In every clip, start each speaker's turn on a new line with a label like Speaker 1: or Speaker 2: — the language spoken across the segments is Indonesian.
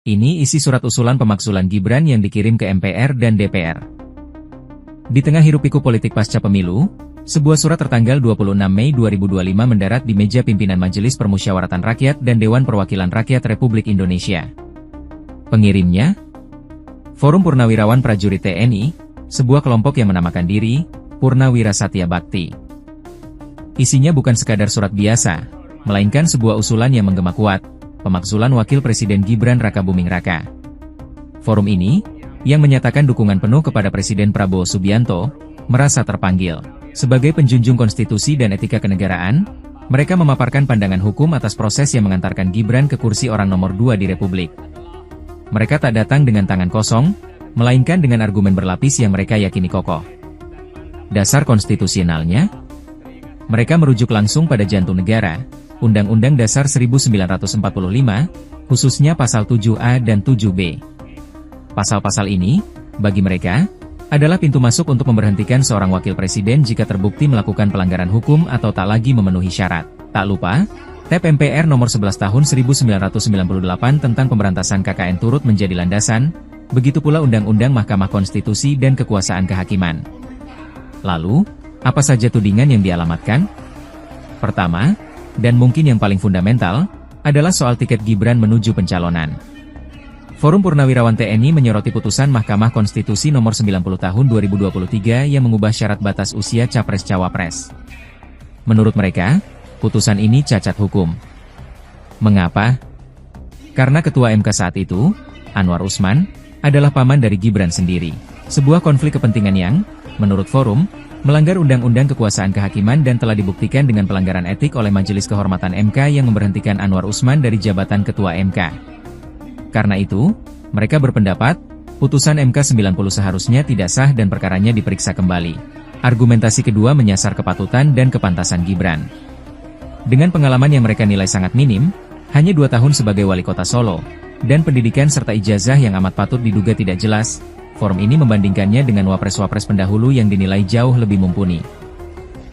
Speaker 1: Ini isi surat usulan pemakzulan Gibran yang dikirim ke MPR dan DPR. Di tengah hiruk-pikuk politik pasca pemilu, sebuah surat tertanggal 26 Mei 2025 mendarat di meja pimpinan Majelis Permusyawaratan Rakyat dan Dewan Perwakilan Rakyat Republik Indonesia. Pengirimnya, Forum Purnawirawan Prajurit TNI, sebuah kelompok yang menamakan diri Purnawira Satya Bakti. Isinya bukan sekadar surat biasa, melainkan sebuah usulan yang menggema kuat, pemakzulan Wakil Presiden Gibran Rakabuming Raka. Forum ini, yang menyatakan dukungan penuh kepada Presiden Prabowo Subianto, merasa terpanggil. Sebagai penjunjung konstitusi dan etika kenegaraan, mereka memaparkan pandangan hukum atas proses yang mengantarkan Gibran ke kursi orang nomor 2 di Republik. Mereka tak datang dengan tangan kosong, melainkan dengan argumen berlapis yang mereka yakini kokoh. Dasar konstitusionalnya, mereka merujuk langsung pada jantung negara, Undang-Undang Dasar 1945, khususnya Pasal 7A dan 7B. Pasal-pasal ini, bagi mereka, adalah pintu masuk untuk memberhentikan seorang wakil presiden jika terbukti melakukan pelanggaran hukum atau tak lagi memenuhi syarat. Tak lupa, TEP MPR nomor 11 tahun 1998 tentang pemberantasan KKN turut menjadi landasan, begitu pula Undang-Undang Mahkamah Konstitusi dan Kekuasaan Kehakiman. Lalu, apa saja tudingan yang dialamatkan? Pertama, dan mungkin yang paling fundamental, adalah soal tiket Gibran menuju pencalonan. Forum Purnawirawan TNI menyoroti putusan Mahkamah Konstitusi nomor 90 tahun 2023 yang mengubah syarat batas usia Capres-Cawapres. Menurut mereka, putusan ini cacat hukum. Mengapa? Karena Ketua MK saat itu, Anwar Usman, adalah paman dari Gibran sendiri. Sebuah konflik kepentingan yang, menurut Forum, melanggar Undang-Undang Kekuasaan Kehakiman dan telah dibuktikan dengan pelanggaran etik oleh Majelis Kehormatan MK yang memberhentikan Anwar Usman dari jabatan Ketua MK. Karena itu, mereka berpendapat, putusan MK 90 seharusnya tidak sah dan perkaranya diperiksa kembali. Argumentasi kedua menyasar kepatutan dan kepantasan Gibran. Dengan pengalaman yang mereka nilai sangat minim, hanya 2 tahun sebagai wali kota Solo, dan pendidikan serta ijazah yang amat patut diduga tidak jelas, Forum ini membandingkannya dengan wapres-wapres pendahulu yang dinilai jauh lebih mumpuni.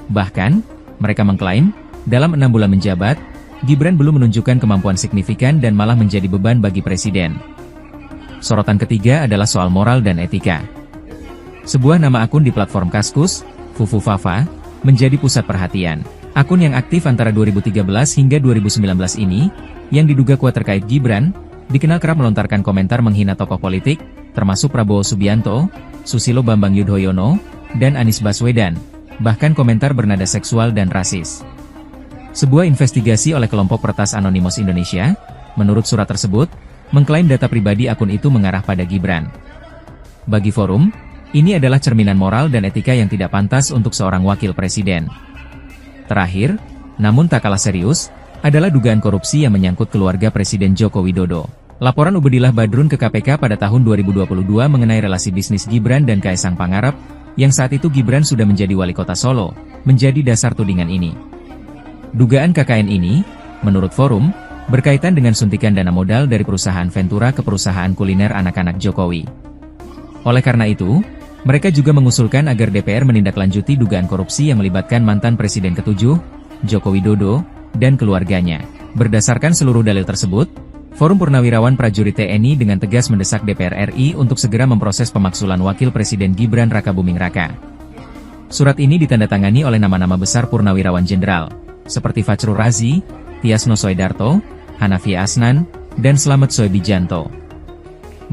Speaker 1: Bahkan, mereka mengklaim, dalam 6 bulan menjabat, Gibran belum menunjukkan kemampuan signifikan dan malah menjadi beban bagi Presiden. Sorotan ketiga adalah soal moral dan etika. Sebuah nama akun di platform Kaskus, Fufu Fafa, menjadi pusat perhatian. Akun yang aktif antara 2013 hingga 2019 ini, yang diduga kuat terkait Gibran, dikenal kerap melontarkan komentar menghina tokoh politik, termasuk Prabowo Subianto, Susilo Bambang Yudhoyono, dan Anies Baswedan, bahkan komentar bernada seksual dan rasis. Sebuah investigasi oleh kelompok Peretas Anonymous Indonesia, menurut surat tersebut, mengklaim data pribadi akun itu mengarah pada Gibran. Bagi Forum, ini adalah cerminan moral dan etika yang tidak pantas untuk seorang wakil presiden. Terakhir, namun tak kalah serius, adalah dugaan korupsi yang menyangkut keluarga Presiden Joko Widodo. Laporan Ubedillah Badrun ke KPK pada tahun 2022 mengenai relasi bisnis Gibran dan Kaesang Pangarep, yang saat itu Gibran sudah menjadi wali kota Solo, menjadi dasar tudingan ini. Dugaan KKN ini, menurut Forum, berkaitan dengan suntikan dana modal dari perusahaan Ventura ke perusahaan kuliner anak-anak Jokowi. Oleh karena itu, mereka juga mengusulkan agar DPR menindaklanjuti dugaan korupsi yang melibatkan mantan Presiden ke-7, Joko Widodo, dan keluarganya. Berdasarkan seluruh dalil tersebut, Forum Purnawirawan Prajurit TNI dengan tegas mendesak DPR RI untuk segera memproses pemakzulan Wakil Presiden Gibran Rakabuming Raka. Surat ini ditandatangani oleh nama-nama besar Purnawirawan Jenderal, seperti Fachru Razi, Tiasno Soedarto, Hanafi Asnan, dan Slamet Soebijanto.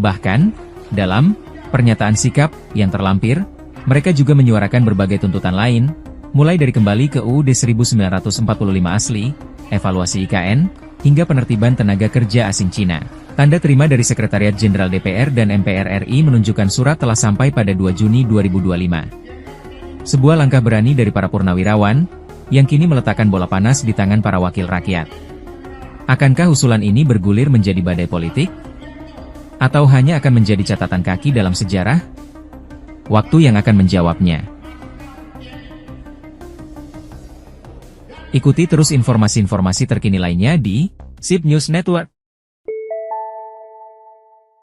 Speaker 1: Bahkan, dalam pernyataan sikap yang terlampir, mereka juga menyuarakan berbagai tuntutan lain, mulai dari kembali ke UUD 1945 asli, evaluasi IKN, hingga penertiban tenaga kerja asing Cina. Tanda terima dari Sekretariat Jenderal DPR dan MPR RI menunjukkan surat telah sampai pada 2 Juni 2025. Sebuah langkah berani dari para purnawirawan, yang kini meletakkan bola panas di tangan para wakil rakyat. Akankah usulan ini bergulir menjadi badai politik? Atau hanya akan menjadi catatan kaki dalam sejarah? Waktu yang akan menjawabnya. Ikuti terus informasi-informasi terkini lainnya di SIP News Network.